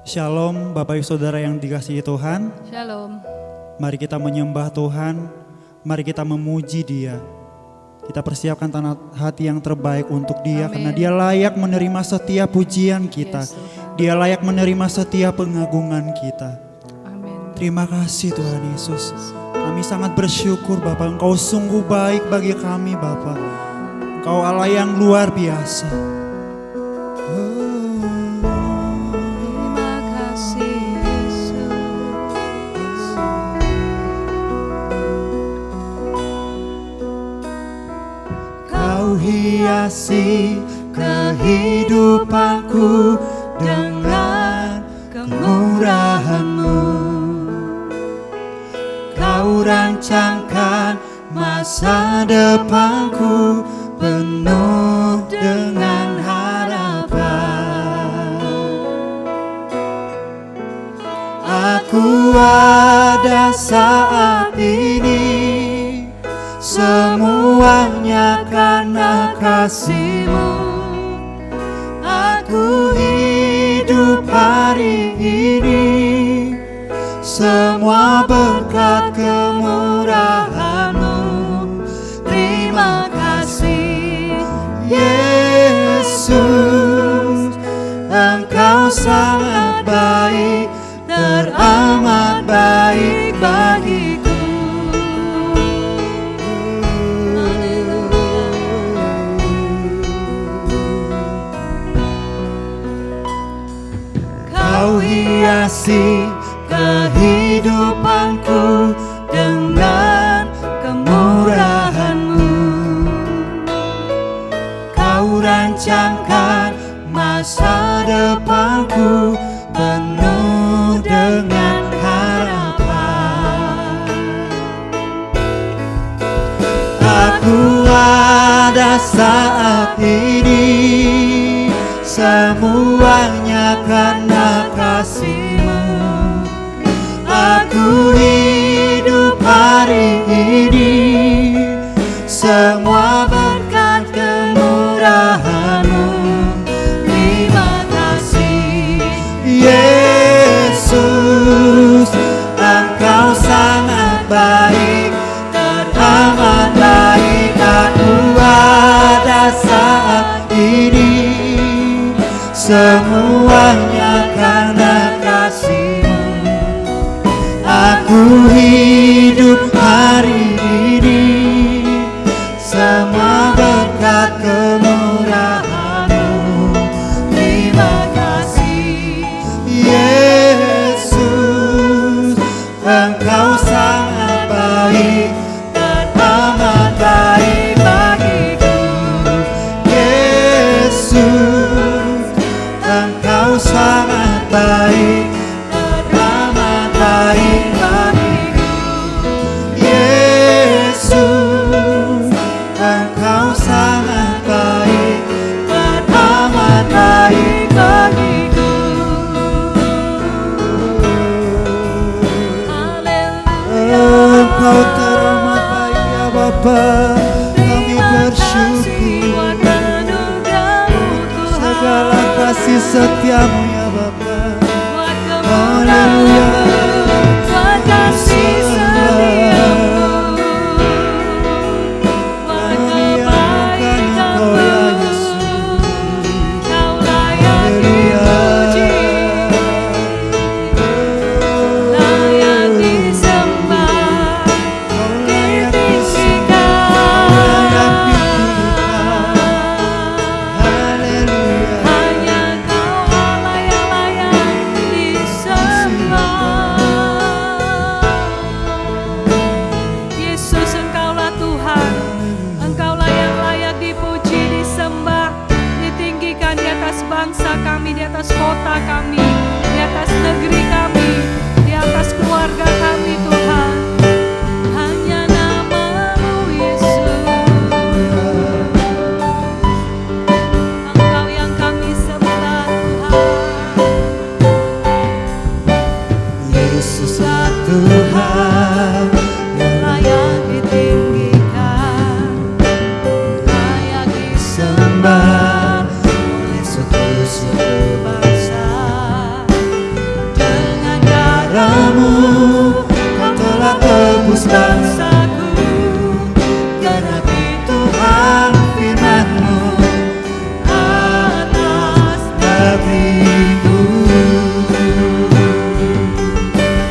Shalom Bapak Ibu Saudara yang dikasihi Tuhan. Shalom. Mari kita menyembah Tuhan, mari kita memuji Dia. Kita persiapkan tanah hati yang terbaik untuk Dia. Amin. Karena Dia layak menerima setiap pujian kita. Yes, Dia layak menerima setiap pengagungan kita. Amin. Terima kasih Tuhan Yesus. Kami sangat bersyukur Bapak, Engkau sungguh baik bagi kami Bapak. Engkau Allah yang luar biasa. Terima kasih Yesus. Kau hiasi kehidupanku dengan kemurahan-Mu. Kau rancangkan masa depanku penuh dengan harapan. Aku ada saat ini, semuanya karena kasih-Mu. Aku hidup hari ini, semua berkat kemurahan-Mu. Terima kasih Yesus, Engkau sangat baik, teramat baik bagiku. Kau hiasi kehidupanku dengan kemurahan-Mu. Kau rancangkan masa depanku penuh dengan harapan. Aku ada saat ini, semuanya karena kasih-Mu. Aku hidup hari ini, semua berkat kemurahan-Mu. Terima kasih Yesus, Engkau sangat baik, teramat baik. Aku ada saat ini, semuanya karena kasih-Mu. Aku hidup hari ini, semua berkat kemurahan-Mu. Terima kasih Yesus, Engkau sangat baik, teramat baik bagiku. Yesus, Engkau sangat baik, teramat baik bagiku. Yesus, Engkau sangat baik, teramat baik bagiku. Engkau teramat baik ya Bapa, kami bersyukur segala kasih setiamu ya Bapa. Haleluya. Bangsa kami, di atas kota kami, di atas negeri kami, di atas keluarga kami Tuhan. Hanya nama-Mu Yesus, Engkau yang kami sembah Tuhan. Yesuslah Tuhan yang layak ditinggikan, layak disembah oleh suku bangsa. darahmu Kau telah tebus bangsaku. Genapi Tuhan firman-Mu atas negeriku.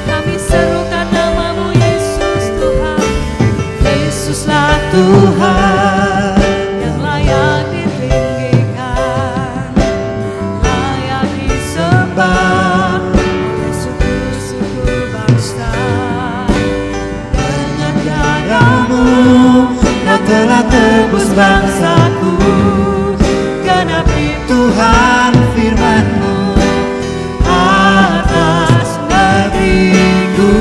Kami serukan nama-Mu Yesus Tuhan. Yesuslah Tuhan yang layak ditinggikan, layak disembah oleh suku-suku bangsa. Dengan darah-Mu Kau telah tebus bangsaku. Genapi Tuhan firman-Mu atas negeriku.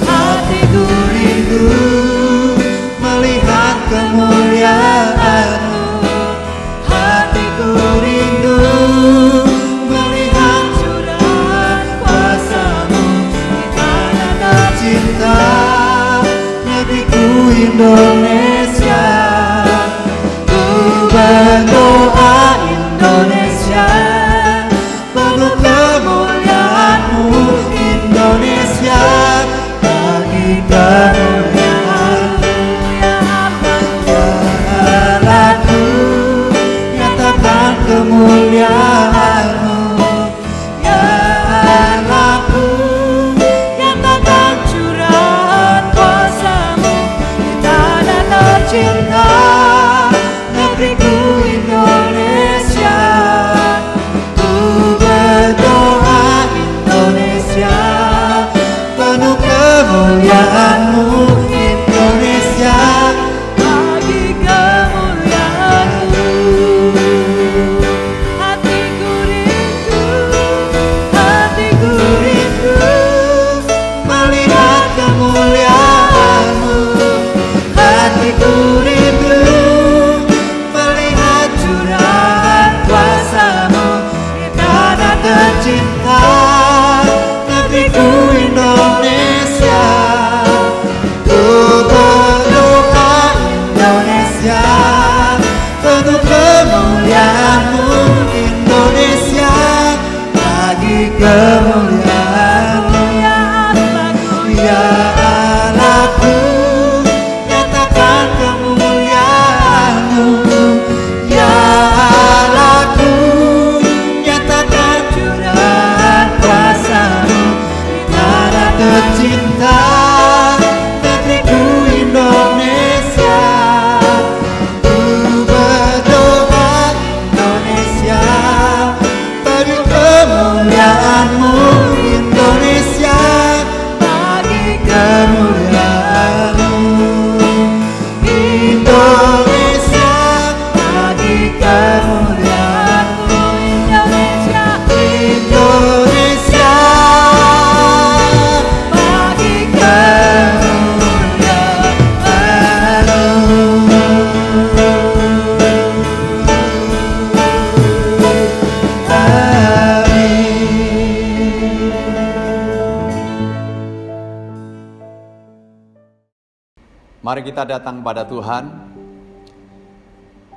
Hatiku rindu melihat kemuliaan-Mu. Hatiku rindu melihat curahan kuasa-Mu di tanah tercinta, negeriku Indonesia. Ku berdoa Indonesia, penuh kemuliaan-Mu Indonesia, bagi kemuliaan-Mu ya Allahku, nyatakan kemuliaan-Mu ya Allahku, nyatakan curahan kuasa-Mu di tanah tercinta, negeriku Indonesia. Ku berdoa Indonesia, penuh kemuliaan-Mu Indonesia, bagi kemuliaan-Mu. Hatiku rindu melihat kemuliaan-Mu. Hatiku rindu melihat curahan kuasa-Mu di tanah tercinta, negeriku Indonesia. Ku berdoa Indonesia, penuh kemuliaan-Mu Indonesia, bagi kemuliaan-Mu ya Allahku, nyatakan kemuliaan-Mu ya Allahku, nyatakan curahan kuasa-Mu di tanah tercinta, negeriku Indonesia. Ku berdoa Indonesia, penuh kemuliaan-Mu Indonesia, bagi kemuliaan-Mu Indonesia, bagi kemuliaan-Mu Indonesia, Indonesia, bagi Mari kita datang pada Tuhan.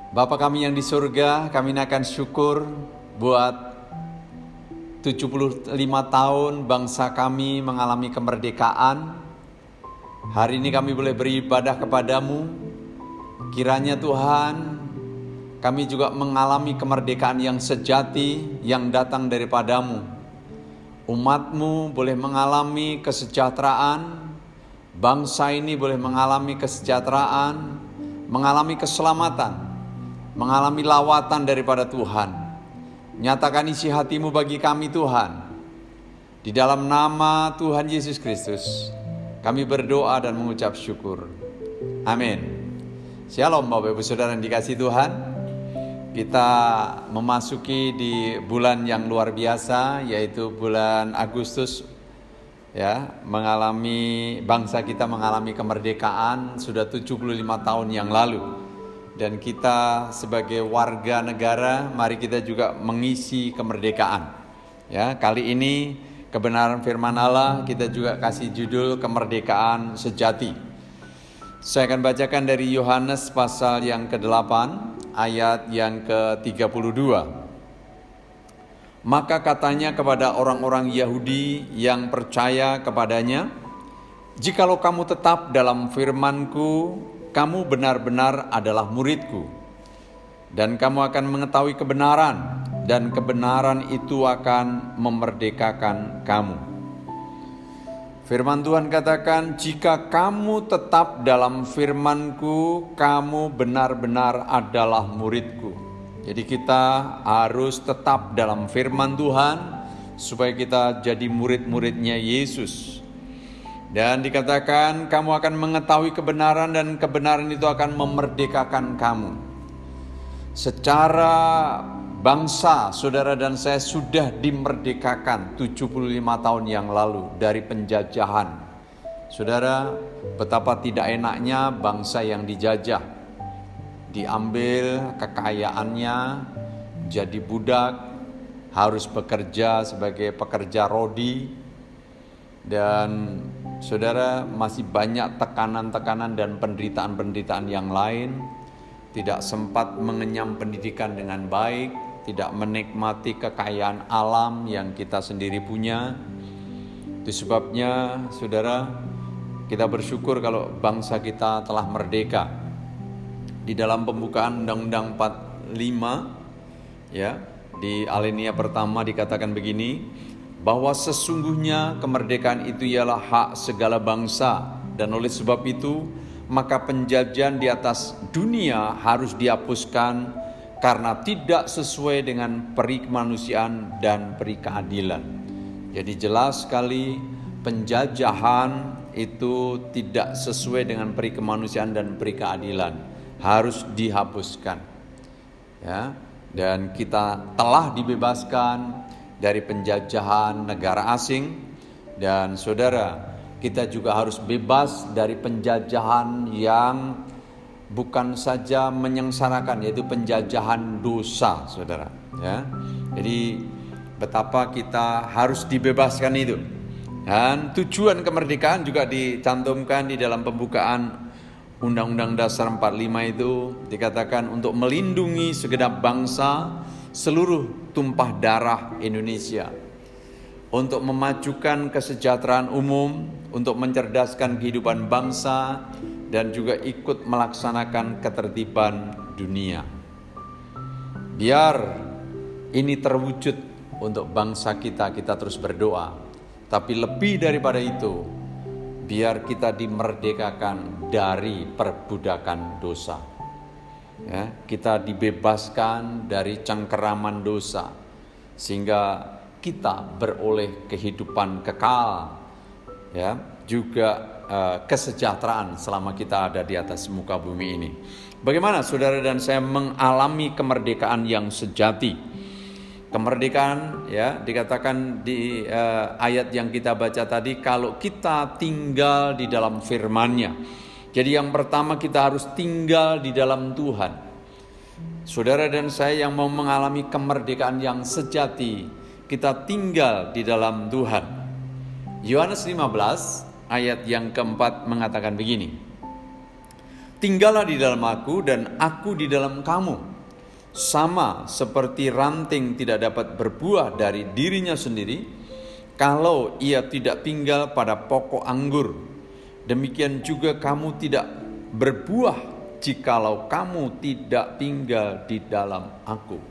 Bapa kami yang di surga, kami naikkan syukur buat 75 tahun bangsa kami mengalami kemerdekaan. Hari ini kami boleh beribadah kepadamu. Kiranya Tuhan, kami juga mengalami kemerdekaan yang sejati yang datang daripadamu. Umat-Mu boleh mengalami kesejahteraan, bangsa ini boleh mengalami kesejahteraan, mengalami keselamatan, mengalami lawatan daripada Tuhan. Nyatakan isi hati-Mu bagi kami Tuhan. Di dalam nama Tuhan Yesus Kristus, kami berdoa dan mengucap syukur. Amin. Shalom Bapak Ibu Saudara yang dikasihi Tuhan. Kita memasuki di bulan yang luar biasa, yaitu bulan Agustus. Ya, bangsa kita mengalami kemerdekaan sudah 75 tahun yang lalu. Dan kita sebagai warga negara, mari kita juga mengisi kemerdekaan. Ya, kali ini kebenaran firman Allah kita juga kasih judul kemerdekaan sejati. Saya akan bacakan dari Yohanes pasal yang ke-8 ayat yang ke-32. Maka katanya kepada orang-orang Yahudi yang percaya kepadanya, "Jikalau kamu tetap dalam firman-Ku, kamu benar-benar adalah murid-Ku, dan kamu akan mengetahui kebenaran, dan kebenaran itu akan memerdekakan kamu." Firman Tuhan katakan, "Jika kamu tetap dalam firman-Ku, kamu benar-benar adalah murid-Ku." Jadi kita harus tetap dalam firman Tuhan supaya kita jadi murid-muridnya Yesus. Dan dikatakan kamu akan mengetahui kebenaran dan kebenaran itu akan memerdekakan kamu. Secara bangsa, saudara dan saya sudah dimerdekakan 75 tahun yang lalu dari penjajahan. Saudara, betapa tidak enaknya bangsa yang dijajah. Diambil kekayaannya, jadi budak, harus bekerja sebagai pekerja rodi. Dan saudara, masih banyak tekanan-tekanan dan penderitaan-penderitaan yang lain. Tidak sempat mengenyam pendidikan dengan baik, tidak menikmati kekayaan alam yang kita sendiri punya. Itu sebabnya, saudara, kita bersyukur kalau bangsa kita telah merdeka. Di dalam pembukaan Undang-Undang 45, ya, di alinea pertama dikatakan begini, bahwa sesungguhnya kemerdekaan itu ialah hak segala bangsa, dan oleh sebab itu maka penjajahan di atas dunia harus dihapuskan karena tidak sesuai dengan peri kemanusiaan dan peri keadilan. Jadi jelas sekali penjajahan itu tidak sesuai dengan peri kemanusiaan dan peri keadilan, harus dihapuskan. Ya, dan kita telah dibebaskan dari penjajahan negara asing, dan saudara, kita juga harus bebas dari penjajahan yang bukan saja menyengsarakan, yaitu penjajahan dosa, saudara. Ya, jadi betapa kita harus dibebaskan itu. Dan tujuan kemerdekaan juga dicantumkan di dalam pembukaan Undang-Undang Dasar 45 itu, dikatakan untuk melindungi segenap bangsa, seluruh tumpah darah Indonesia, untuk memajukan kesejahteraan umum, untuk mencerdaskan kehidupan bangsa, dan juga ikut melaksanakan ketertiban dunia. Biar ini terwujud untuk bangsa kita terus berdoa. Tapi lebih daripada itu, biar kita dimerdekakan dari perbudakan dosa. Ya, kita dibebaskan dari cengkeraman dosa, sehingga kita beroleh kehidupan kekal, ya, juga kesejahteraan selama kita ada di atas muka bumi ini. Bagaimana saudara dan saya mengalami kemerdekaan yang sejati? Kemerdekaan, ya, dikatakan di ayat yang kita baca tadi, kalau kita tinggal di dalam firman-Nya. Jadi yang pertama kita harus tinggal di dalam Tuhan. Saudara dan saya yang mau mengalami kemerdekaan yang sejati, kita tinggal di dalam Tuhan. Yohanes 15 ayat yang keempat mengatakan begini, "Tinggallah di dalam aku dan aku di dalam kamu. Sama seperti ranting tidak dapat berbuah dari dirinya sendiri, kalau ia tidak tinggal pada pokok anggur. Demikian juga kamu tidak berbuah jikalau kamu tidak tinggal di dalam aku."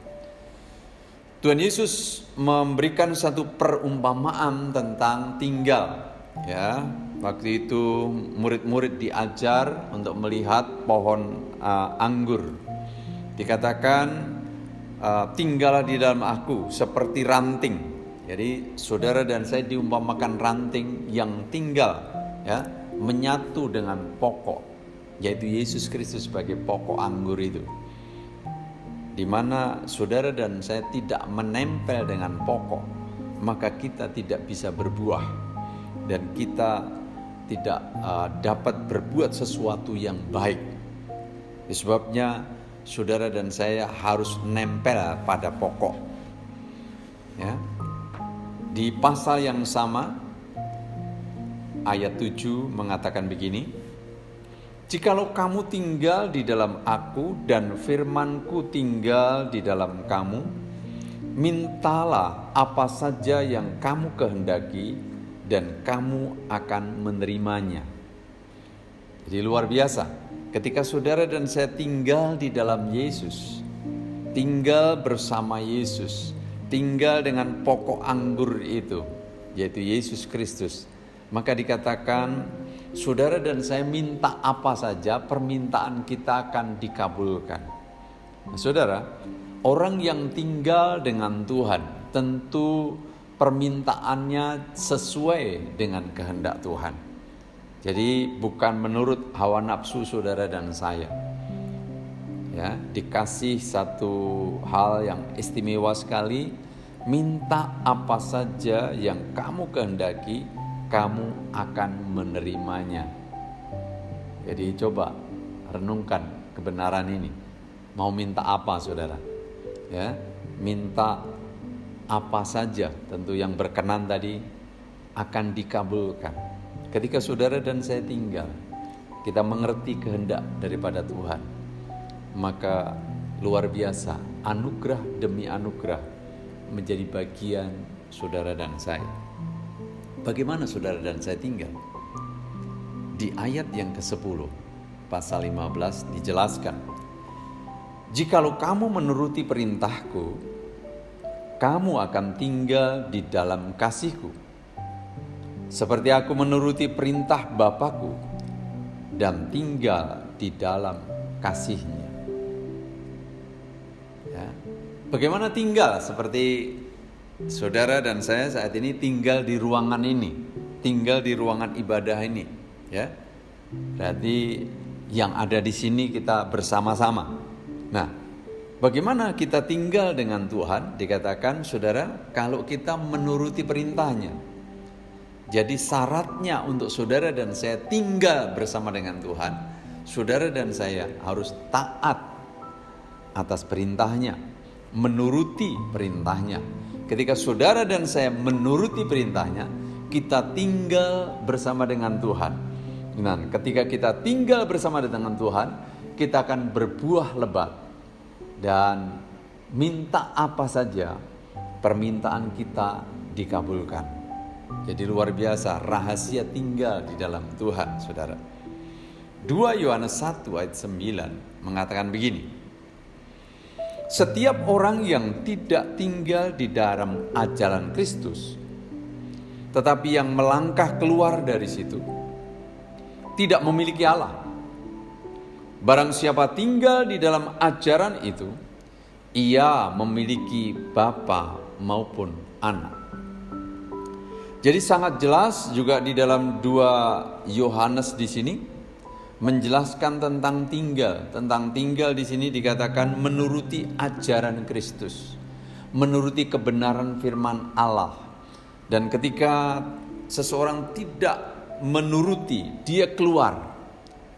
Tuhan Yesus memberikan satu perumpamaan tentang tinggal. Ya, waktu itu murid-murid diajar untuk melihat pohon anggur. Dikatakan tinggallah di dalam aku seperti ranting. Jadi saudara dan saya diumpamakan ranting yang tinggal, ya, menyatu dengan pokok, yaitu Yesus Kristus sebagai pokok anggur itu. Di mana saudara dan saya tidak menempel dengan pokok, maka kita tidak bisa berbuah dan kita tidak dapat berbuat sesuatu yang baik. Sebabnya saudara dan saya harus nempel pada pokok. Ya. Di pasal yang sama, ayat 7 mengatakan begini, "Jikalau kamu tinggal di dalam aku dan firman-Ku tinggal di dalam kamu, mintalah apa saja yang kamu kehendaki dan kamu akan menerimanya. Jadi luar biasa, ketika saudara dan saya tinggal di dalam Yesus, tinggal bersama Yesus, tinggal dengan pokok anggur itu, yaitu Yesus Kristus, maka dikatakan saudara dan saya minta apa saja, permintaan kita akan dikabulkan. Nah, saudara, orang yang tinggal dengan Tuhan tentu permintaannya sesuai dengan kehendak Tuhan. Jadi bukan menurut hawa nafsu saudara dan saya. Ya, dikasih satu hal yang istimewa sekali, minta apa saja yang kamu kehendaki, kamu akan menerimanya. Jadi coba renungkan kebenaran ini. Mau minta apa saudara? Ya, minta apa saja, tentu yang berkenan tadi akan dikabulkan. Ketika saudara dan saya tinggal, kita mengerti kehendak daripada Tuhan, maka luar biasa, anugerah demi anugerah menjadi bagian saudara dan saya. Bagaimana saudara dan saya tinggal? Di ayat yang ke-10, pasal 15 dijelaskan, jikalau kamu menuruti perintahku, kamu akan tinggal di dalam kasihku, seperti aku menuruti perintah Bapakku dan tinggal di dalam kasihnya. Ya. Bagaimana tinggal? Seperti saudara dan saya saat ini tinggal di ruangan ini, tinggal di ruangan ibadah ini. Ya, berarti yang ada di sini kita bersama-sama. Nah, bagaimana kita tinggal dengan Tuhan? Dikatakan saudara, kalau kita menuruti perintahnya. Jadi syaratnya untuk saudara dan saya tinggal bersama dengan Tuhan, saudara dan saya harus taat atas perintahnya, menuruti perintahnya. Ketika saudara dan saya menuruti perintahnya, kita tinggal bersama dengan Tuhan. Dan ketika kita tinggal bersama dengan Tuhan, kita akan berbuah lebat dan minta apa saja, permintaan kita dikabulkan. Jadi luar biasa rahasia tinggal di dalam Tuhan, saudara. 2 Yohanes 1 ayat 9 mengatakan begini, setiap orang yang tidak tinggal di dalam ajaran Kristus, tetapi yang melangkah keluar dari situ, tidak memiliki Allah. Barang siapa tinggal di dalam ajaran itu, ia memiliki bapa maupun anak. Jadi sangat jelas juga di dalam 2 Yohanes di sini menjelaskan tentang tinggal. Tentang tinggal di sini dikatakan menuruti ajaran Kristus, menuruti kebenaran firman Allah. Dan ketika seseorang tidak menuruti, dia keluar,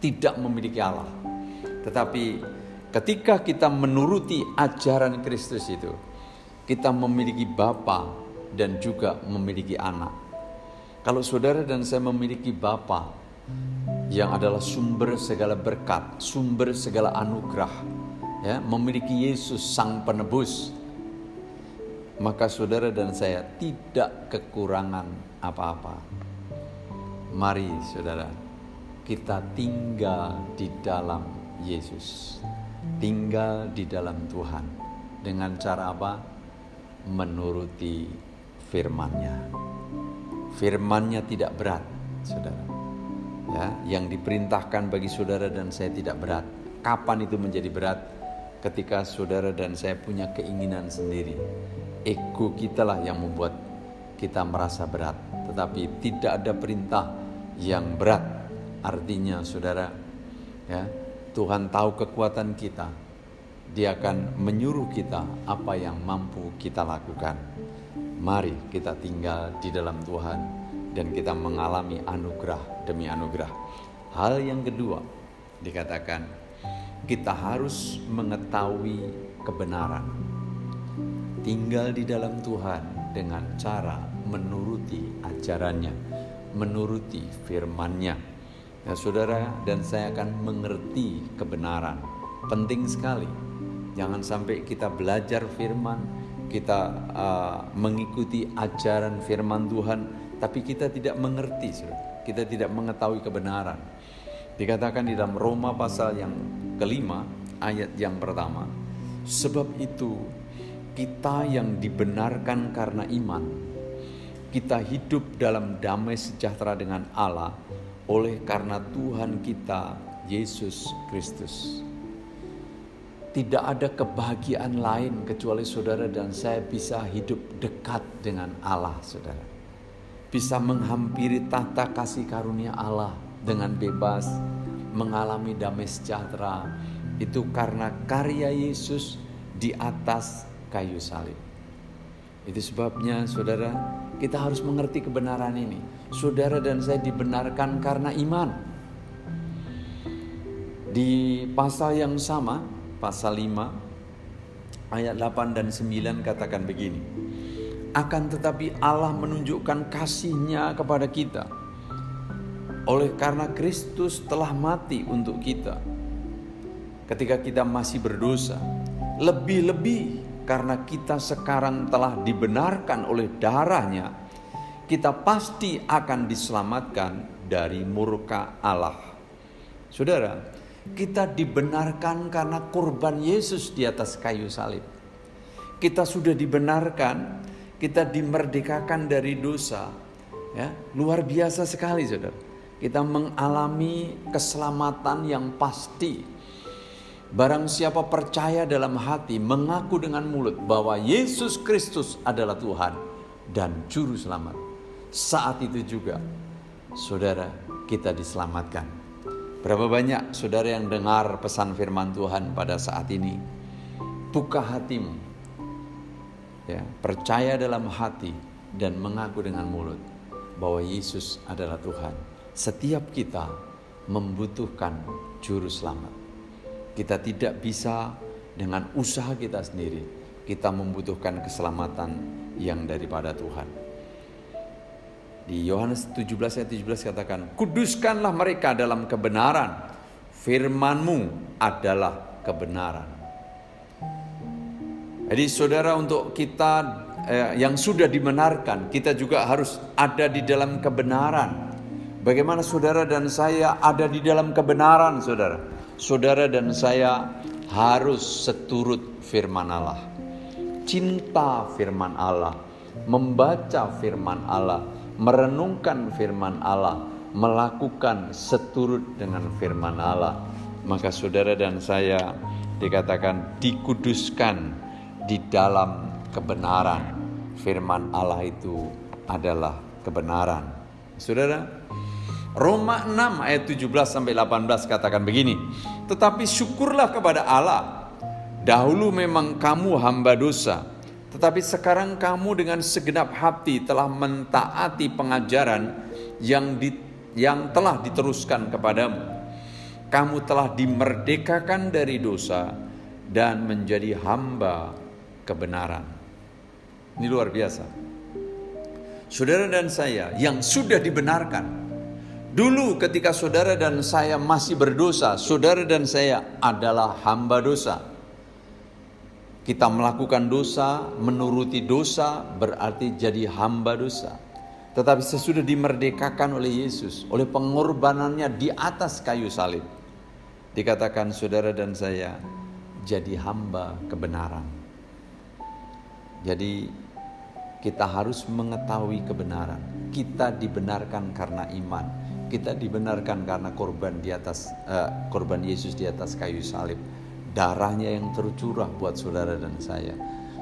tidak memiliki Allah. Tetapi ketika kita menuruti ajaran Kristus itu, kita memiliki bapa dan juga memiliki anak. Kalau saudara dan saya memiliki bapa yang adalah sumber segala berkat, sumber segala anugerah, ya, memiliki Yesus sang penebus, maka saudara dan saya tidak kekurangan apa-apa. Mari saudara, kita tinggal di dalam Yesus, tinggal di dalam Tuhan. Dengan cara apa? Menuruti firman-Nya. Firman-Nya tidak berat, saudara. Ya, yang diperintahkan bagi saudara dan saya tidak berat. Kapan itu menjadi berat? Ketika saudara dan saya punya keinginan sendiri. Ego kita lah yang membuat kita merasa berat. Tetapi tidak ada perintah yang berat. Artinya saudara, ya, Tuhan tahu kekuatan kita. Dia akan menyuruh kita apa yang mampu kita lakukan. Mari kita tinggal di dalam Tuhan dan kita mengalami anugerah demi anugerah. Hal yang kedua dikatakan kita harus mengetahui kebenaran. Tinggal di dalam Tuhan dengan cara menuruti ajarannya, menuruti firman-Nya. Nah, saudara dan saya akan mengerti kebenaran. Penting sekali. Jangan sampai kita belajar firman, kita mengikuti ajaran firman Tuhan, tapi kita tidak mengerti, saudara. Kita tidak mengetahui kebenaran. Dikatakan di dalam Roma pasal yang kelima, ayat yang pertama, sebab itu kita yang dibenarkan karena iman, kita hidup dalam damai sejahtera dengan Allah oleh karena Tuhan kita Yesus Kristus. Tidak ada kebahagiaan lain kecuali saudara dan saya bisa hidup dekat dengan Allah, saudara. Bisa menghampiri tahta kasih karunia Allah dengan bebas, mengalami damai sejahtera. Itu karena karya Yesus di atas kayu salib. Itu sebabnya saudara, kita harus mengerti kebenaran ini. Saudara dan saya dibenarkan karena iman. Di pasal yang sama, pasal 5 ayat 8 dan 9 katakan begini. Akan tetapi Allah menunjukkan kasih-Nya kepada kita oleh karena Kristus telah mati untuk kita ketika kita masih berdosa. Lebih-lebih karena kita sekarang telah dibenarkan oleh darah-Nya, kita pasti akan diselamatkan dari murka Allah. Saudara, kita dibenarkan karena korban Yesus di atas kayu salib. Kita sudah dibenarkan, kita dimerdekakan dari dosa. Ya, luar biasa sekali, saudara. Kita mengalami keselamatan yang pasti. Barang siapa percaya dalam hati, mengaku dengan mulut bahwa Yesus Kristus adalah Tuhan dan Juru Selamat, saat itu juga, saudara, kita diselamatkan. Berapa banyak saudara yang dengar pesan firman Tuhan pada saat ini? Buka hatimu, ya, percaya dalam hati dan mengaku dengan mulut bahwa Yesus adalah Tuhan. Setiap kita membutuhkan Juru Selamat. Kita tidak bisa dengan usaha kita sendiri. Kita membutuhkan keselamatan yang daripada Tuhan. Di Yohanes 17 ayat 17 katakan, kuduskanlah mereka dalam kebenaran, firman-Mu adalah kebenaran. Jadi saudara, untuk kita yang sudah dibenarkan, kita juga harus ada di dalam kebenaran. Bagaimana saudara dan saya ada di dalam kebenaran, saudara? Saudara dan saya harus seturut firman Allah, cinta firman Allah, membaca firman Allah, merenungkan firman Allah, melakukan seturut dengan firman Allah. Maka saudara dan saya dikatakan dikuduskan di dalam kebenaran. Firman Allah itu adalah kebenaran. Saudara, Roma 6 ayat 17 sampai 18 katakan begini. Tetapi syukurlah kepada Allah, dahulu memang kamu hamba dosa, tetapi sekarang kamu dengan segenap hati telah mentaati pengajaran yang telah diteruskan kepadamu. Kamu telah dimerdekakan dari dosa dan menjadi hamba kebenaran. Ini luar biasa. Saudara dan saya yang sudah dibenarkan. Dulu ketika saudara dan saya masih berdosa, saudara dan saya adalah hamba dosa. Kita melakukan dosa, menuruti dosa, berarti jadi hamba dosa. Tetapi sesudah dimerdekakan oleh Yesus, oleh pengorbanannya di atas kayu salib, dikatakan saudara dan saya jadi hamba kebenaran. Jadi kita harus mengetahui kebenaran. Kita dibenarkan karena iman. Kita dibenarkan karena korban Yesus di atas kayu salib. Darahnya yang tercurah buat saudara dan saya.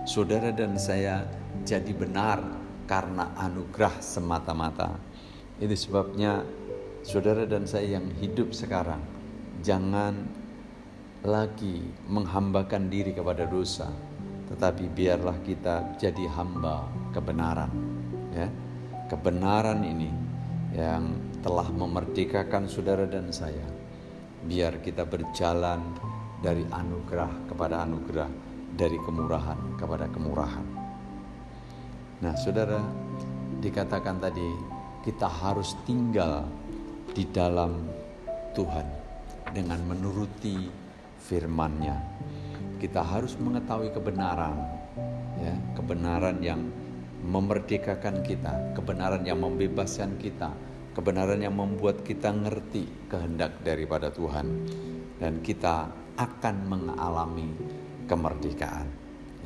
Saudara dan saya jadi benar karena anugerah semata-mata. Itu sebabnya saudara dan saya yang hidup sekarang, jangan lagi menghambakan diri kepada dosa, tetapi biarlah kita jadi hamba kebenaran. Ya, kebenaran ini yang telah memerdekakan saudara dan saya. Biar kita berjalan dari anugerah kepada anugerah, dari kemurahan kepada kemurahan. Nah, saudara, dikatakan tadi kita harus tinggal di dalam Tuhan dengan menuruti firman-Nya. Kita harus mengetahui kebenaran ya, kebenaran yang memerdekakan kita, kebenaran yang membebaskan kita, kebenaran yang membuat kita ngerti kehendak daripada Tuhan, dan kita akan mengalami kemerdekaan.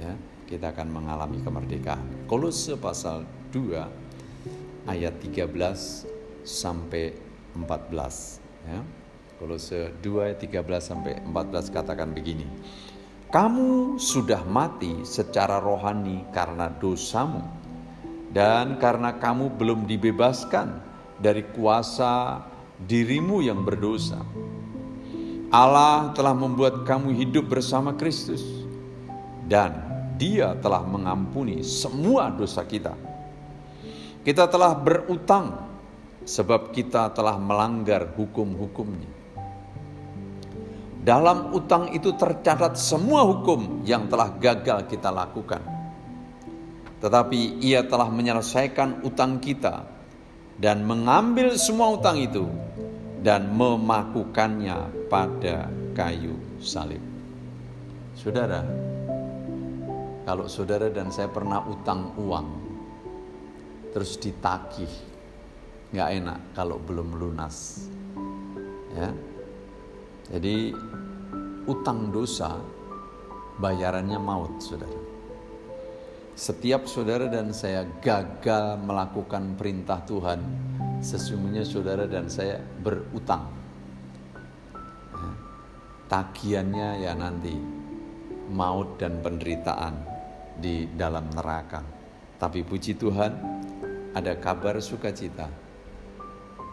Ya, kita akan mengalami kemerdekaan. Kolose pasal 2 ayat 13 sampai 14. Ya. Kolose 2 ayat 13 sampai 14 katakan begini. Kamu sudah mati secara rohani karena dosamu, dan karena kamu belum dibebaskan dari kuasa dirimu yang berdosa. Allah telah membuat kamu hidup bersama Kristus, dan Dia telah mengampuni semua dosa kita. Kita telah berutang sebab kita telah melanggar hukum-hukumnya. Dalam utang itu tercatat semua hukum yang telah gagal kita lakukan. Tetapi Ia telah menyelesaikan utang kita dan mengambil semua utang itu dan memakukannya pada kayu salib. Saudara, kalau saudara dan saya pernah utang uang, terus ditagih, gak enak kalau belum lunas. Ya. Jadi utang dosa bayarannya maut, saudara. Setiap saudara dan saya gagal melakukan perintah Tuhan, sesungguhnya saudara dan saya berutang. Ya. Tagihannya ya nanti maut dan penderitaan di dalam neraka. Tapi puji Tuhan, ada kabar sukacita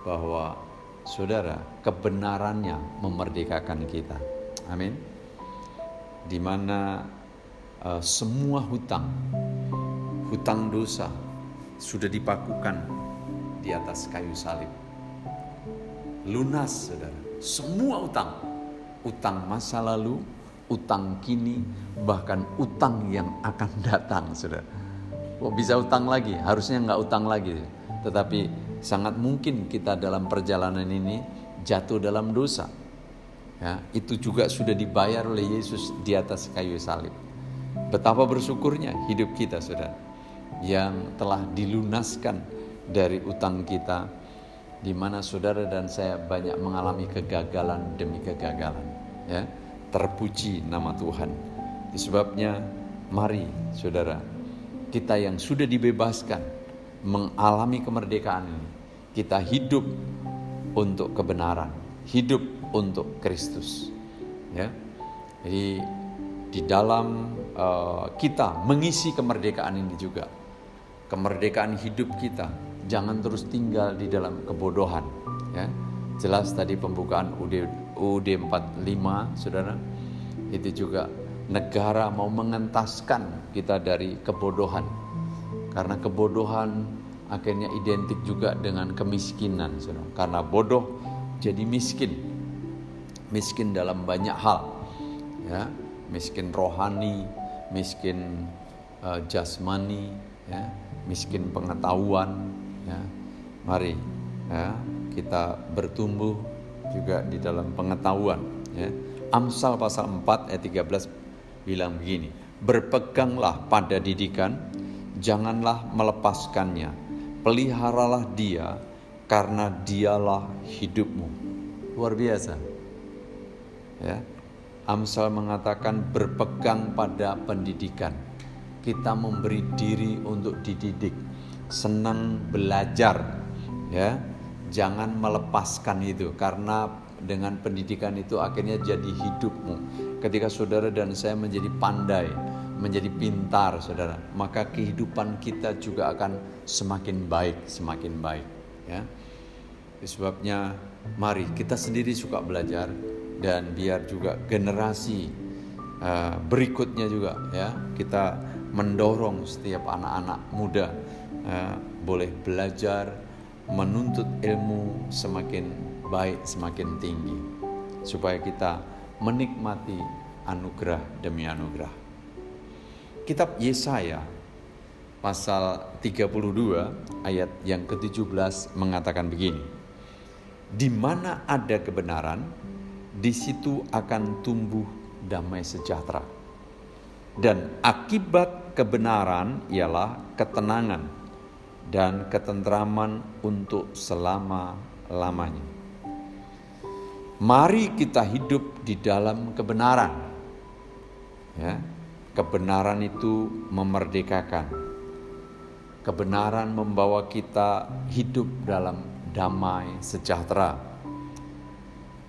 bahwa saudara, kebenarannya memerdekakan kita. Amin. Di mana semua hutang dosa sudah dipakukan di atas kayu salib. Lunas, saudara. Semua utang masa lalu, utang kini, bahkan utang yang akan datang, saudara. Kok bisa utang lagi? Harusnya nggak utang lagi. Tetapi sangat mungkin kita dalam perjalanan ini jatuh dalam dosa. Ya, itu juga sudah dibayar oleh Yesus di atas kayu salib. Betapa bersyukurnya hidup kita, saudara, yang telah dilunaskan dari utang kita, di mana saudara dan saya banyak mengalami kegagalan demi kegagalan. Ya, terpuji nama Tuhan. Sebabnya, mari saudara, kita yang sudah dibebaskan, mengalami kemerdekaan ini, kita hidup untuk kebenaran, hidup untuk Kristus. Ya, jadi di dalam kita mengisi kemerdekaan ini juga, kemerdekaan hidup kita, jangan terus tinggal di dalam kebodohan. Ya, jelas tadi pembukaan UD 45, saudara, itu juga negara mau mengentaskan kita dari kebodohan. Karena kebodohan akhirnya identik juga dengan kemiskinan, saudara. Karena bodoh jadi miskin. Miskin dalam banyak hal. Ya, miskin rohani, miskin jasmani, ya, miskin pengetahuan. Ya. Mari ya, kita bertumbuh juga di dalam pengetahuan. Ya. Amsal pasal 4 ayat 13 bilang begini, berpeganglah pada didikan, janganlah melepaskannya, peliharalah dia, karena dialah hidupmu. Luar biasa. Ya. Amsal mengatakan berpegang pada pendidikan. Kita memberi diri untuk dididik, senang belajar, ya. Jangan melepaskan itu, karena dengan pendidikan itu akhirnya jadi hidupmu. Ketika saudara dan saya menjadi pandai, menjadi pintar, saudara, maka kehidupan kita juga akan semakin baik, ya. Sebabnya mari kita sendiri suka belajar, dan biar juga generasi berikutnya juga, ya, kita mendorong setiap anak-anak muda boleh belajar, menuntut ilmu semakin baik, semakin tinggi, supaya kita menikmati anugerah demi anugerah. Kitab Yesaya pasal 32 ayat yang ke-17 mengatakan begini, di mana ada kebenaran, di situ akan tumbuh damai sejahtera. Dan akibat kebenaran ialah ketenangan dan ketentraman untuk selama-lamanya. Mari kita hidup di dalam kebenaran. Ya, kebenaran itu memerdekakan. Kebenaran membawa kita hidup dalam damai sejahtera.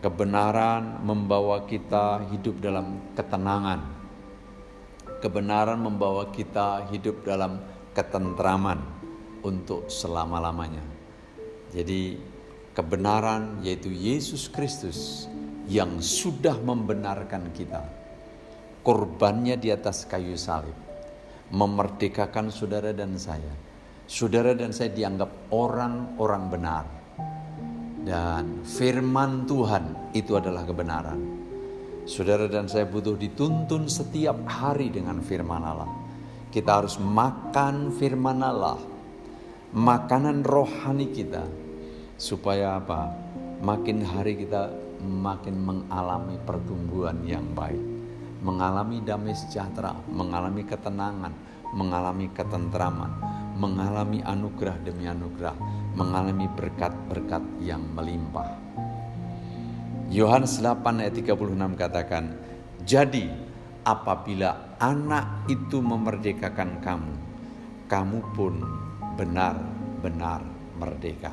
Kebenaran membawa kita hidup dalam ketenangan. Kebenaran membawa kita hidup dalam ketentraman untuk selama-lamanya. Jadi kebenaran yaitu Yesus Kristus yang sudah membenarkan kita. Korbannya di atas kayu salib memerdekakan saudara dan saya. Saudara dan saya dianggap orang-orang benar. Dan firman Tuhan itu adalah kebenaran. Saudara dan saya butuh dituntun setiap hari dengan firman Allah. Kita harus makan firman Allah, makanan rohani kita, supaya apa? Makin hari kita makin mengalami pertumbuhan yang baik, mengalami damai sejahtera, mengalami ketenangan, mengalami ketentraman, mengalami anugerah demi anugerah, mengalami berkat-berkat yang melimpah. Yohanes 8 ayat 36 katakan, jadi apabila anak itu memerdekakan kamu, kamu pun benar-benar merdeka.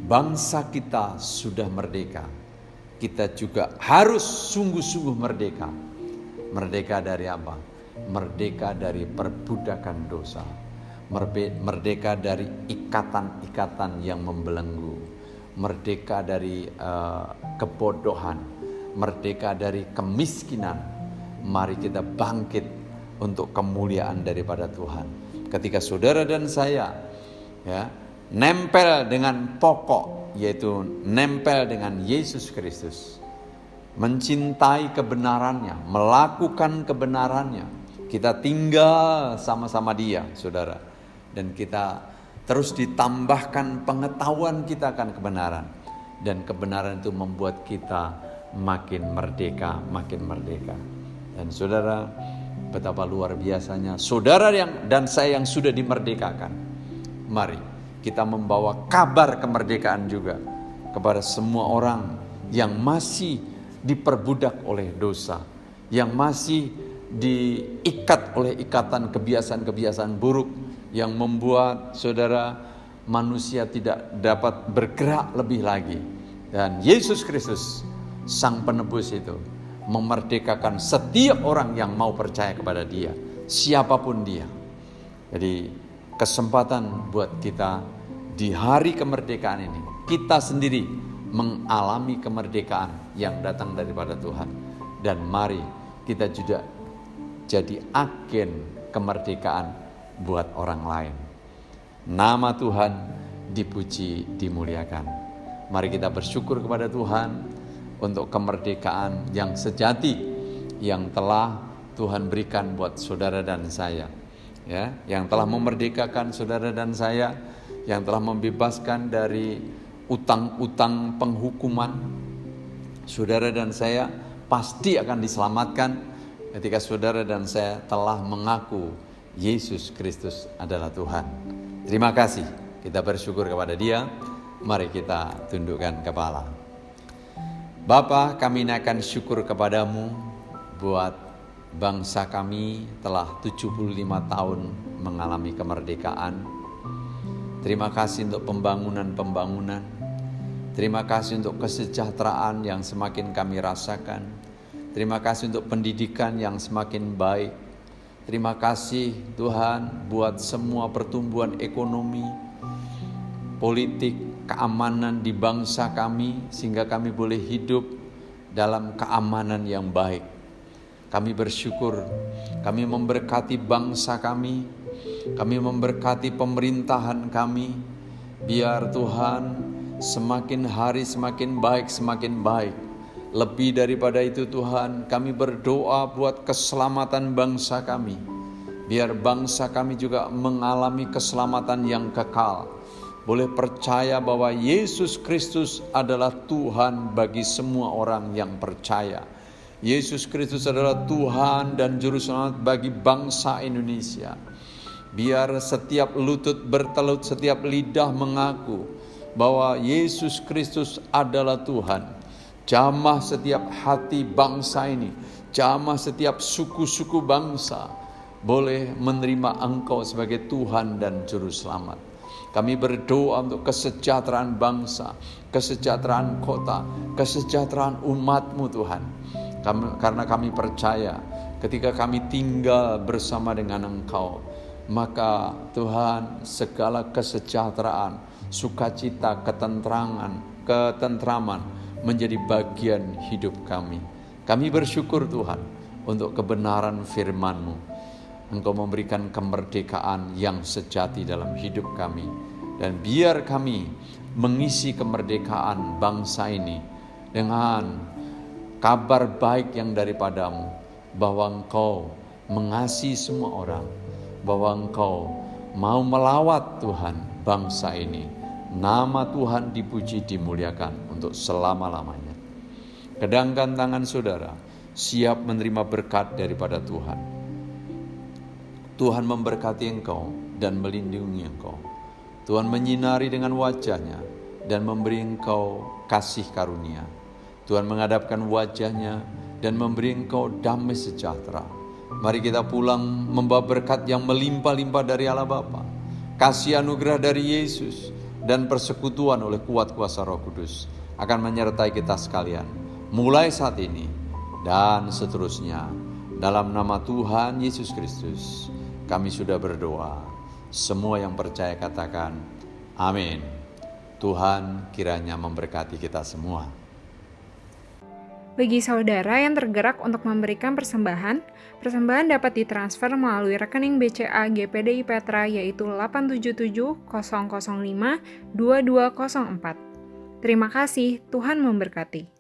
Bangsa kita sudah merdeka, kita juga harus sungguh-sungguh merdeka. Merdeka dari apa? Merdeka dari perbudakan dosa, merdeka dari ikatan-ikatan yang membelenggu, merdeka dari kebodohan, merdeka dari kemiskinan. Mari kita bangkit untuk kemuliaan daripada Tuhan. Ketika saudara dan saya nempel dengan pokok, yaitu nempel dengan Yesus Kristus, mencintai kebenarannya, melakukan kebenarannya, kita tinggal sama-sama Dia, saudara, dan kita terus ditambahkan pengetahuan kita akan kebenaran, dan kebenaran itu membuat kita makin merdeka, makin merdeka. Dan saudara, betapa luar biasanya saudara dan saya yang sudah dimerdekakan. Mari kita membawa kabar kemerdekaan juga kepada semua orang yang masih diperbudak oleh dosa, yang masih diikat oleh ikatan kebiasaan-kebiasaan buruk yang membuat saudara manusia tidak dapat bergerak lebih lagi. Dan Yesus Kristus, Sang Penebus itu, memerdekakan setiap orang yang mau percaya kepada Dia, siapapun dia. Jadi kesempatan buat kita di hari kemerdekaan ini, kita sendiri mengalami kemerdekaan yang datang daripada Tuhan. Dan mari kita juga jadi agen kemerdekaan buat orang lain. Nama Tuhan dipuji, dimuliakan. Mari kita bersyukur kepada Tuhan untuk kemerdekaan yang sejati yang telah Tuhan berikan buat saudara dan saya, ya, yang telah memerdekakan saudara dan saya, yang telah membebaskan dari utang-utang penghukuman. Saudara dan saya pasti akan diselamatkan ketika saudara dan saya telah mengaku Yesus Kristus adalah Tuhan. Terima kasih, kita bersyukur kepada Dia. Mari kita tundukkan kepala. Bapa, kami naikkan syukur kepadamu buat bangsa kami telah 75 tahun mengalami kemerdekaan. Terima kasih untuk pembangunan-pembangunan. Terima kasih untuk kesejahteraan yang semakin kami rasakan. Terima kasih untuk pendidikan yang semakin baik. Terima kasih Tuhan buat semua pertumbuhan ekonomi, politik, keamanan di bangsa kami, sehingga kami boleh hidup dalam keamanan yang baik. Kami bersyukur, kami memberkati bangsa kami memberkati pemerintahan kami, biar Tuhan semakin hari semakin baik. Lebih daripada itu Tuhan, kami berdoa buat keselamatan bangsa kami. Biar bangsa kami juga mengalami keselamatan yang kekal. Boleh percaya bahwa Yesus Kristus adalah Tuhan bagi semua orang yang percaya. Yesus Kristus adalah Tuhan dan Juru Selamat bagi bangsa Indonesia. Biar setiap lutut bertelut, setiap lidah mengaku bahwa Yesus Kristus adalah Tuhan. Jamah setiap hati bangsa ini, jamah setiap suku-suku bangsa boleh menerima Engkau sebagai Tuhan dan Juru Selamat. Kami berdoa untuk kesejahteraan bangsa, kesejahteraan kota, kesejahteraan umat-Mu Tuhan. Karena kami percaya ketika kami tinggal bersama dengan Engkau, maka Tuhan segala kesejahteraan, sukacita, ketentraman menjadi bagian hidup kami. Kami bersyukur Tuhan untuk kebenaran firman-Mu. Engkau memberikan kemerdekaan yang sejati dalam hidup kami. Dan biar kami mengisi kemerdekaan bangsa ini dengan kabar baik yang daripada-Mu, bahwa Engkau mengasihi semua orang, bahwa Engkau mau melawat Tuhan bangsa ini. Nama Tuhan dipuji, dimuliakan untuk selama-lamanya. Kedangkan tangan saudara, siap menerima berkat daripada Tuhan. Tuhan memberkati engkau dan melindungi engkau. Tuhan menyinari dengan wajah-Nya dan memberi engkau kasih karunia. Tuhan menghadapkan wajah-Nya dan memberi engkau damai sejahtera. Mari kita pulang membawa berkat yang melimpah-limpah dari Allah Bapa, kasih anugerah dari Yesus, dan persekutuan oleh kuat kuasa Roh Kudus akan menyertai kita sekalian, mulai saat ini dan seterusnya. Dalam nama Tuhan Yesus Kristus, kami sudah berdoa. Semua yang percaya katakan, amin. Tuhan kiranya memberkati kita semua. Bagi saudara yang tergerak untuk memberikan persembahan dapat ditransfer melalui rekening BCA GPDI Petra yaitu 877 005 2204. Terima kasih, Tuhan memberkati.